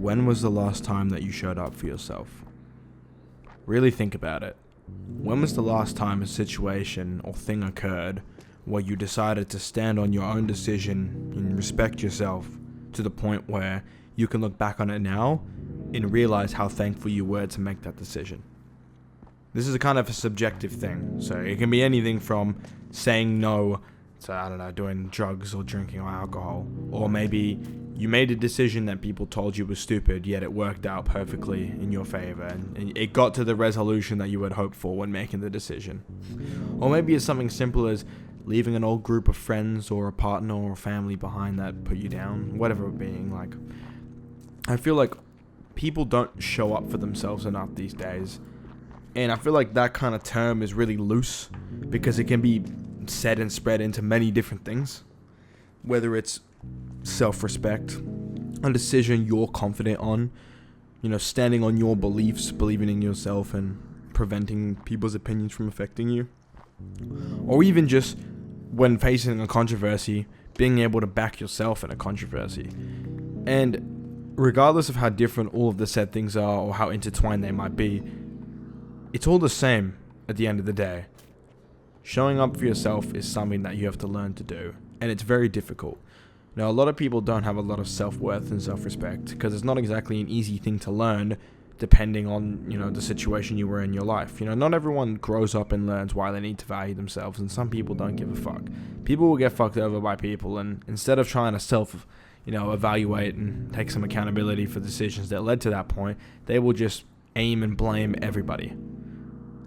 When was the last time that you showed up for yourself? Really think about it. When was the last time a situation or thing occurred where you decided to stand on your own decision and respect yourself to the point where you can look back on it now and realize how thankful you were to make that decision? This is a kind of a subjective thing, so it can be anything from saying no to, I don't know, doing drugs or drinking or alcohol, or maybe you made a decision that people told you was stupid, yet it worked out perfectly in your favor, and it got to the resolution that you had hoped for when making the decision. Or maybe it's something simple as leaving an old group of friends or a partner or a family behind that put you down, whatever it being. Like, I feel like people don't show up for themselves enough these days. And I feel like that kind of term is really loose because it can be said and spread into many different things. Whether it's self-respect, a decision you're confident on, standing on your beliefs, believing in yourself and preventing people's opinions from affecting you. Or even just when facing a controversy, being able to back yourself in a controversy. And regardless of how different all of the said things are or how intertwined they might be, it's all the same at the end of the day. Showing up for yourself is something that you have to learn to do, and it's very difficult. Now, a lot of people don't have a lot of self-worth and self-respect because it's not exactly an easy thing to learn depending on, the situation you were in your life. Not everyone grows up and learns why they need to value themselves, and some people don't give a fuck. People will get fucked over by people, and instead of trying to evaluate and take some accountability for decisions that led to that point, they will just aim and blame everybody.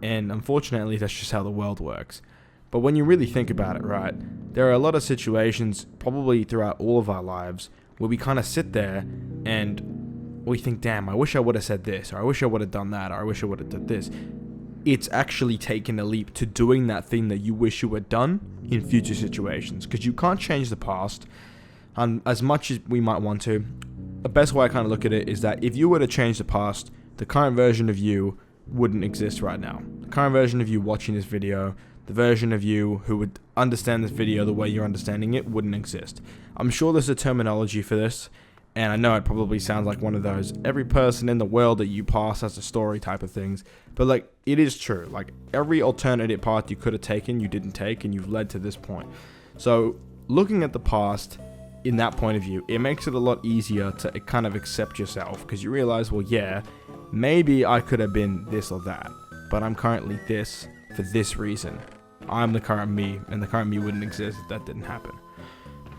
And unfortunately, that's just how the world works. But when you really think about it, right, there are a lot of situations, probably throughout all of our lives, where we kind of sit there and we think, damn, I wish I would have said this, or I wish I would have done that, or I wish I would have done this. It's actually taking a leap to doing that thing that you wish you had done in future situations, because you can't change the past as much as we might want to. The best way I kind of look at it is that if you were to change the past, the current version of you wouldn't exist right now. The current version of you watching this video, the version of you who would understand this video the way you're understanding it, wouldn't exist. I'm sure there's a terminology for this, and I know it probably sounds like one of those every person in the world that you pass has a story type of things, but it is true. Every alternative path you could have taken, you didn't take, and you've led to this point. So looking at the past in that point of view, it makes it a lot easier to kind of accept yourself, because you realize, well, yeah, maybe I could have been this or that, but I'm currently this for this reason. I'm the current me, and the current me wouldn't exist if that didn't happen.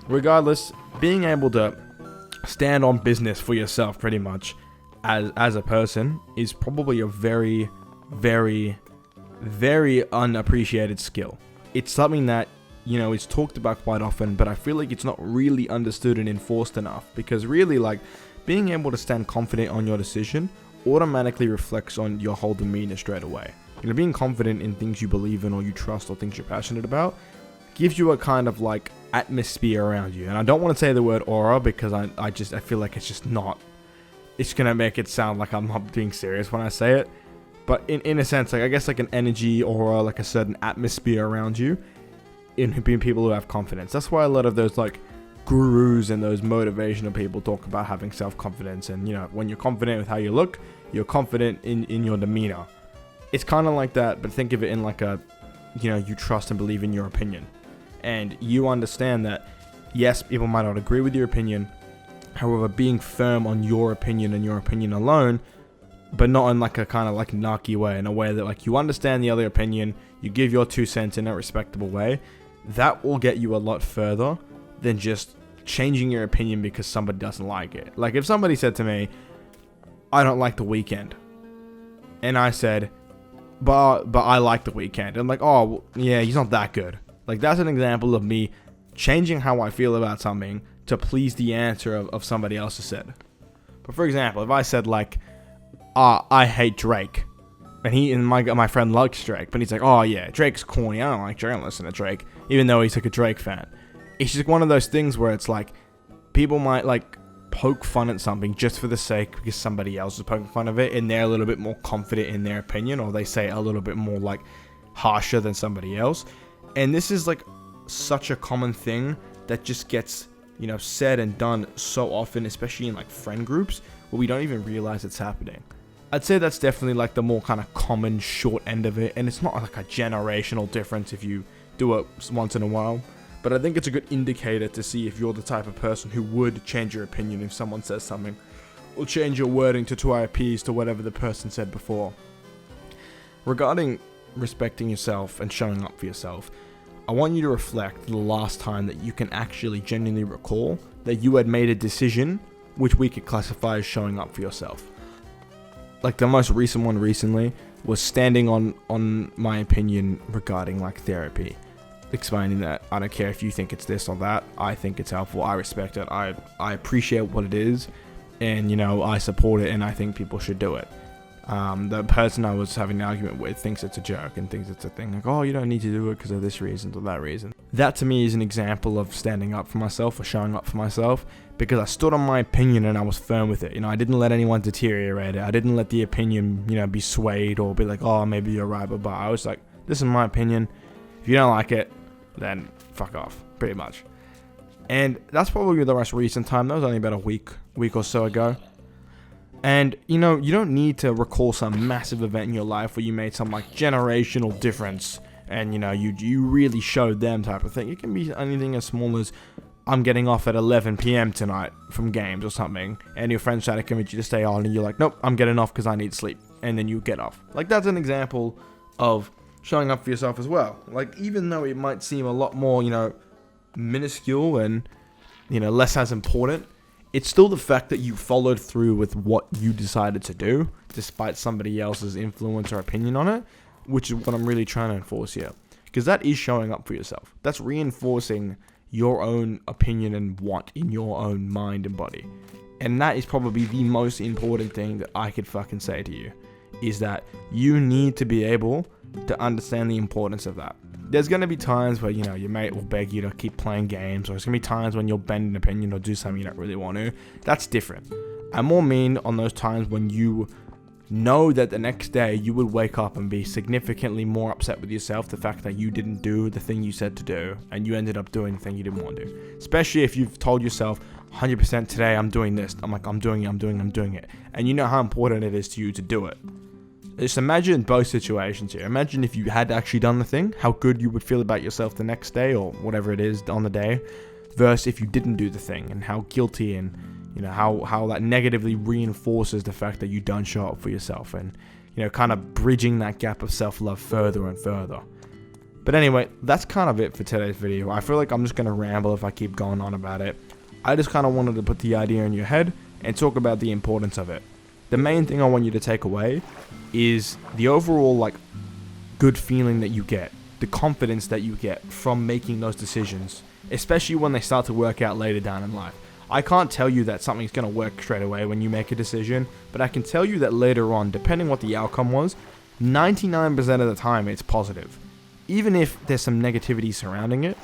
Regardless, being able to stand on business for yourself pretty much as a person is probably a very, very, very unappreciated skill. It's something that, is talked about quite often, but I feel like it's not really understood and enforced enough, because really, being able to stand confident on your decision automatically reflects on your whole demeanor straight away. Being confident in things you believe in or you trust or things you're passionate about gives you a kind of atmosphere around you. And I don't want to say the word aura because I feel like it's just not. It's going to make it sound like I'm not being serious when I say it. But in a sense, I guess an energy aura, a certain atmosphere around you in being people who have confidence. That's why a lot of those gurus and those motivational people talk about having self-confidence. And, when you're confident with how you look, you're confident in your demeanor. It's kind of like that, but think of it in you trust and believe in your opinion. And you understand that, yes, people might not agree with your opinion. However, being firm on your opinion and your opinion alone, but not in a kind of narky way, in a way that you understand the other opinion, you give your 2 cents in a respectable way, that will get you a lot further than just changing your opinion because somebody doesn't like it. If somebody said to me, I don't like The Weeknd, and I said, but I like The Weeknd. I'm like, oh, well, yeah, he's not that good. That's an example of me changing how I feel about something to please the answer of somebody else who said. But for example, if I said I hate Drake, and my friend likes Drake, but he's like, oh yeah, Drake's corny, I don't like Drake, I don't listen to Drake, even though he's a Drake fan. It's just one of those things where it's people might poke fun at something just for the sake because somebody else is poking fun of it and they're a little bit more confident in their opinion, or they say a little bit more harsher than somebody else. And this is such a common thing that just gets said and done so often, especially in like friend groups where we don't even realize it's happening. I'd say that's definitely like the more kind of common short end of it, and it's not like a generational difference if you do it once in a while, but I think it's a good indicator to see if you're the type of person who would change your opinion if someone says something, or change your wording to try appease to whatever the person said before. Regarding respecting yourself and showing up for yourself, I want you to reflect the last time that you can actually genuinely recall that you had made a decision which we could classify as showing up for yourself. Like the most recent one recently was standing on my opinion regarding like therapy, explaining that I don't care if you think it's this or that, I think it's helpful, I respect it, I appreciate what it is, and I support it, and I think people should do it. The person I was having an argument with thinks it's a joke and thinks it's a thing, like, oh, you don't need to do it because of this reason or that reason. That to me is an example of standing up for myself or showing up for myself, because I stood on my opinion and I was firm with it. I didn't let anyone deteriorate it. I didn't let the opinion, be swayed or be like, oh, maybe you're right, but I was like, this is my opinion. If you don't like it, then fuck off, pretty much. And that's probably the most recent time. That was only about a week or so ago. And, you don't need to recall some massive event in your life where you made some, like, generational difference and, you really showed them type of thing. It can be anything as small as, I'm getting off at 11 p.m. tonight from games or something, and your friends try to convince you to stay on, and you're like, nope, I'm getting off because I need sleep, and then you get off. Like, that's an example of showing up for yourself as well. Like, even though it might seem a lot more, minuscule and, less as important, it's still the fact that you followed through with what you decided to do, despite somebody else's influence or opinion on it, which is what I'm really trying to enforce here. Because that is showing up for yourself. That's reinforcing your own opinion and want in your own mind and body. And that is probably the most important thing that I could fucking say to you, is that you need to be able to understand the importance of that. There's going to be times where, your mate will beg you to keep playing games, or there's going to be times when you'll bend an opinion or do something you don't really want to. That's different. I more mean on those times when you know that the next day you would wake up and be significantly more upset with yourself, the fact that you didn't do the thing you said to do, and you ended up doing the thing you didn't want to do. Especially if you've told yourself, 100% today I'm doing this. I'm doing it. And you know how important it is to you to do it. Just imagine both situations here. Imagine if you had actually done the thing, how good you would feel about yourself the next day or whatever it is on the day, versus if you didn't do the thing, and how guilty and how that negatively reinforces the fact that you don't show up for yourself, and kind of bridging that gap of self-love further and further. But anyway, that's kind of it for today's video. I feel like I'm just going to ramble if I keep going on about it. I just kind of wanted to put the idea in your head and talk about the importance of it. The main thing I want you to take away is the overall good feeling that you get, the confidence that you get from making those decisions, especially when they start to work out later down in life. I can't tell you that something's going to work straight away when you make a decision, but I can tell you that later on, depending what the outcome was, 99% of the time it's positive. Even if there's some negativity surrounding it,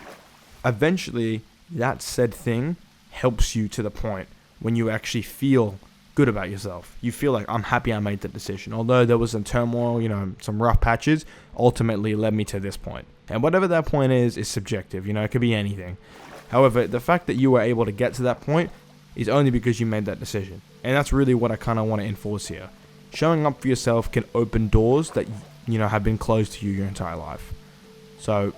eventually that said thing helps you to the point when you actually feel good about yourself. You feel like, I'm happy I made the decision. Although there was some turmoil, some rough patches, ultimately led me to this point. And whatever that point is subjective. It could be anything. However, the fact that you were able to get to that point is only because you made that decision. And that's really what I kind of want to enforce here. Showing up for yourself can open doors that, have been closed to you your entire life. So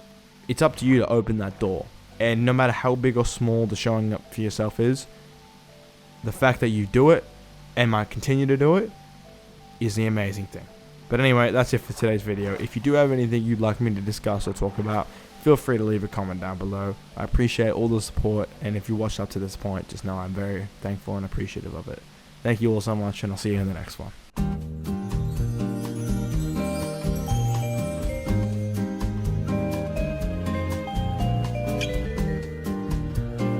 it's up to you to open that door. And no matter how big or small the showing up for yourself is, the fact that you do it and might continue to do it is the amazing thing. But anyway, that's it for today's video. If you do have anything you'd like me to discuss or talk about, feel free to leave a comment down below. I appreciate all the support, and if you watched up to this point, just know I'm very thankful and appreciative of it. Thank you all so much, and I'll see you in the next one.